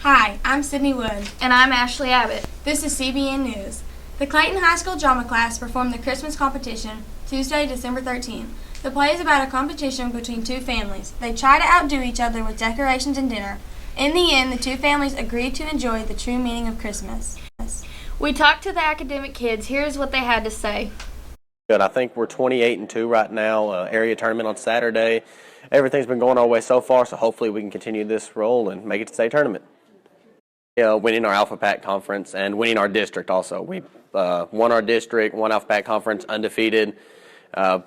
Hi, I'm Sydney Wood. And I'm Ashley Abbott. This is CBN News. The Clayton High School drama class performed the Christmas competition Tuesday, December 13th. The play is about a competition between two families. They try to outdo each other with decorations and dinner. In the end, the two families agreed to enjoy the true meaning of Christmas. We talked to the academic kids. Here's what they had to say. Good. I think we're 28-2 right now. Area tournament on Saturday. Everything's been going our way so far, so hopefully we can continue this roll and make it to state tournament. Winning our Alpha Pack conference and winning our district also. We won our district, won Alpha Pack conference, undefeated,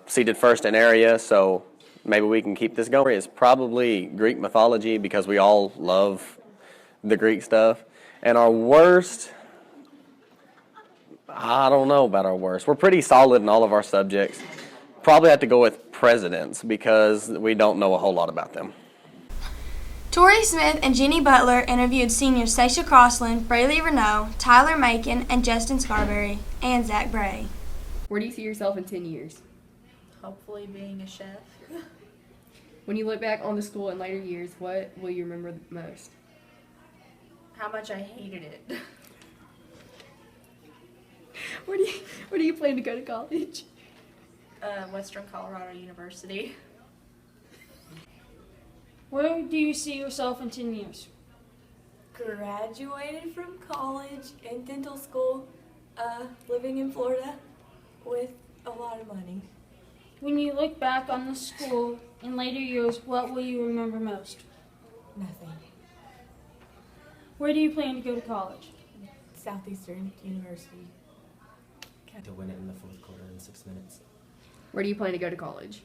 seeded first in area, so maybe we can keep this going. It's probably Greek mythology because we all love the Greek stuff. And our worst, I don't know about our worst. We're pretty solid in all of our subjects. Probably have to go with presidents because we don't know a whole lot about them. Tori Smith and Jenny Butler interviewed seniors Stacia Crossland, Braylee Renault, Tyler Macon, and Justin Scarberry, and Zach Bray. Where do you see yourself in 10 years? Hopefully being a chef. When you look back on the school in later years, what will you remember most? How much I hated it. Where do you plan to go to college? Western Colorado University. Where do you see yourself in 10 years? Graduated from college and dental school, living in Florida with a lot of money. When you look back on the school in later years, what will you remember most? Nothing. Where do you plan to go to college? Southeastern University. To win it in the fourth quarter in 6 minutes. Where do you plan to go to college?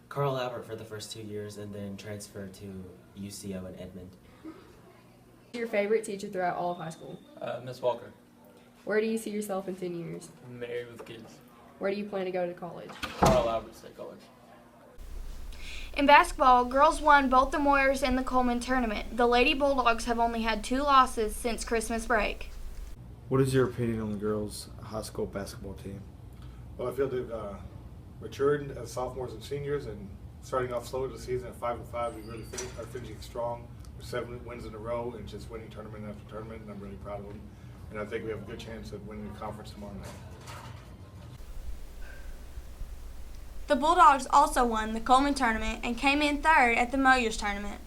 Carl Albert for the first 2 years and then transfer to UCO in Edmond. Who's your favorite teacher throughout all of high school? Miss Walker. Where do you see yourself in 10 years? Married with kids. Where do you plan to go to college? Carl Albert State College. In basketball, girls won both the Moyers and the Coleman tournament. The Lady Bulldogs have only had 2 losses since Christmas break. What is your opinion on the girls' high school basketball team? Well, I feel they've matured as sophomores and seniors, and starting off slow this season at 5-5, we really are finishing strong with 7 wins in a row and just winning tournament after tournament, and I'm really proud of them. And I think we have a good chance of winning the conference tomorrow night. The Bulldogs also won the Coleman tournament and came in third at the Moyers tournament.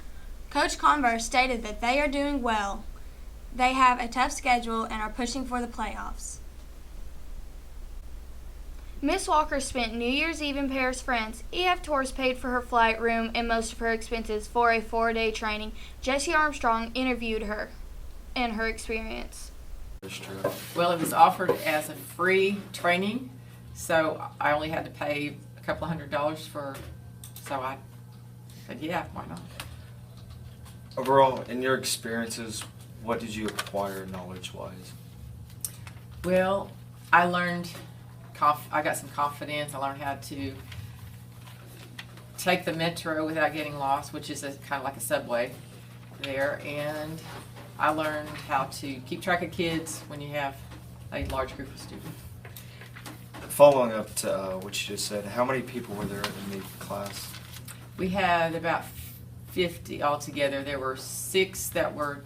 Coach Converse stated that they are doing well. They have a tough schedule and are pushing for the playoffs. Miss Walker spent New Year's Eve in Paris, France. EF Tours paid for her flight, room, and most of her expenses for a 4-day training. Jessie Armstrong interviewed her and her experience. Well, it was offered as a free training, so I only had to pay a couple $100 for, so I said, yeah, why not? Overall, in your experiences, what did you acquire knowledge-wise? Well, I learned, I got some confidence. I learned how to take the metro without getting lost, which is kind of like a subway there, and I learned how to keep track of kids when you have a large group of students. Following up to what you just said, how many people were there in the class? We had about 50 altogether. There were 6 that were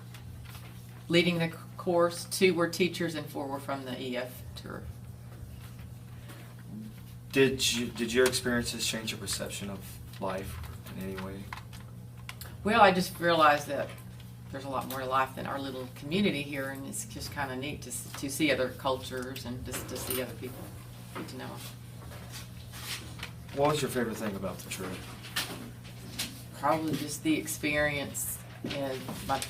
leading the course, 2 were teachers, and 4 were from the EF tour. Did your experiences change your perception of life in any way? Well, I just realized that there's a lot more to life than our little community here, and it's just kind of neat to see other cultures and just to see other people, get to know them. What was your favorite thing about the trip? Probably just the experience, and my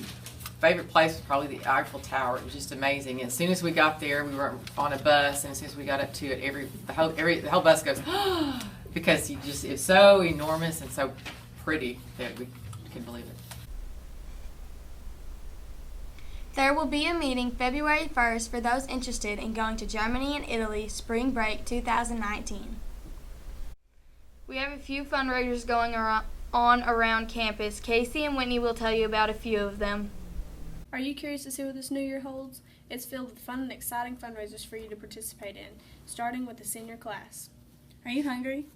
favorite place was probably the Eiffel Tower. It was just amazing. And as soon as we got there, we were on a bus, and as soon as we got up to it, the whole bus goes because it's so enormous and so pretty that we couldn't believe it. There will be a meeting February 1st for those interested in going to Germany and Italy spring break 2019. We have a few fundraisers going on around campus. Casey and Whitney will tell you about a few of them. Are you curious to see what this new year holds? It's filled with fun and exciting fundraisers for you to participate in, starting with the senior class. Are you hungry?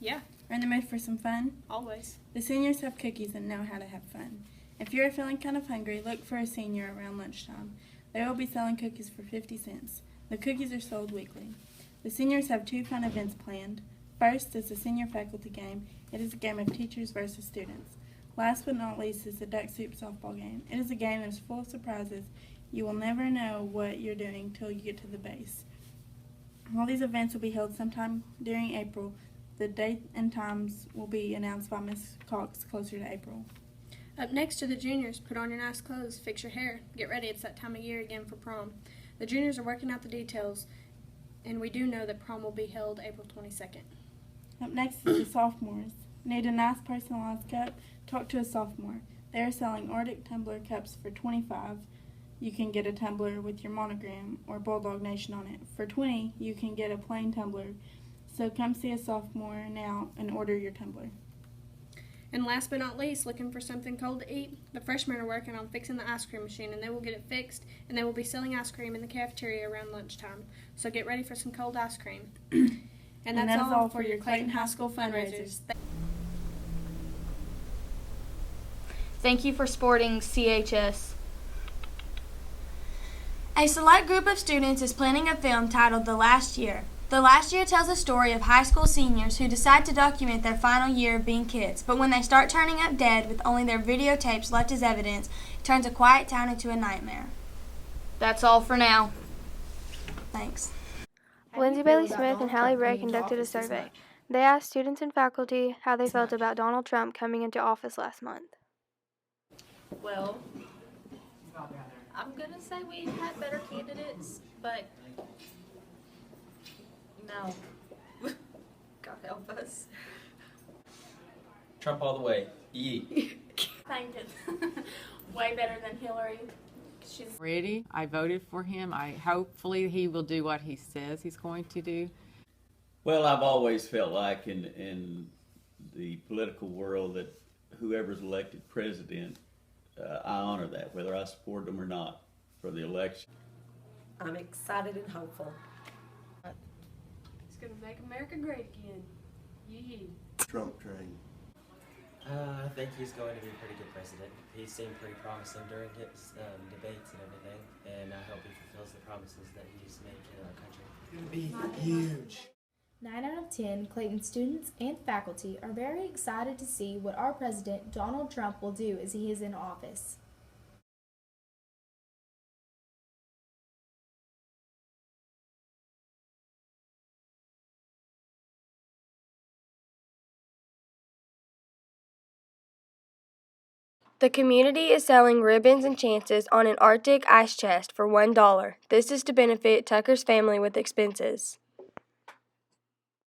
Yeah. Are in the mood for some fun? Always. The seniors have cookies and know how to have fun. If you are feeling kind of hungry, look for a senior around lunchtime. They will be selling cookies for 50 cents. The cookies are sold weekly. The seniors have 2 fun events planned. First is the senior faculty game. It is a game of teachers versus students. Last but not least is the Duck Soup softball game. It is a game that is full of surprises. You will never know what you're doing till you get to the base. All these events will be held sometime during April. The date and times will be announced by Ms. Cox closer to April. Up next to the juniors, put on your nice clothes, fix your hair, get ready, it's that time of year again for prom. The juniors are working out the details, and we do know that prom will be held April 22nd. Up next is the sophomores. Need a nice personalized cup? Talk to a sophomore. They are selling Arctic tumbler cups for $25. You can get a tumbler with your monogram or Bulldog Nation on it. For $20, you can get a plain tumbler. So come see a sophomore now and order your tumbler. And last but not least, looking for something cold to eat? The freshmen are working on fixing the ice cream machine, and they will get it fixed, and they will be selling ice cream in the cafeteria around lunchtime. So get ready for some cold ice cream. And that's all for your Clayton High School fundraisers. Thank you for supporting CHS. A select group of students is planning a film titled The Last Year. The Last Year tells the story of high school seniors who decide to document their final year of being kids, but when they start turning up dead with only their videotapes left as evidence, it turns a quiet town into a nightmare. That's all for now. Thanks. Lindsay Bailey Smith and Hallie Bray conducted a survey. They asked students and faculty how they felt about Donald Trump coming into office last month. Well, I'm gonna say we've had better candidates, but no. God help us. Trump all the way. Yee. I think it's way better than Hillary. She's Ready? I voted for him. Hopefully he will do what he says he's going to do. Well, I've always felt like in the political world that whoever's elected president, I honor that, whether I support them or not for the election. I'm excited and hopeful. He's gonna make America great again. Yee. Trump train. I think he's going to be a pretty good president. He seemed pretty promising during his debates and everything, and I hope he fulfills the promises that he's made in our country. It's gonna be huge. 9 out of 10 Clayton students and faculty are very excited to see what our president, Donald Trump, will do as he is in office. The community is selling ribbons and chances on an Arctic ice chest for $1. This is to benefit Tucker's family with expenses.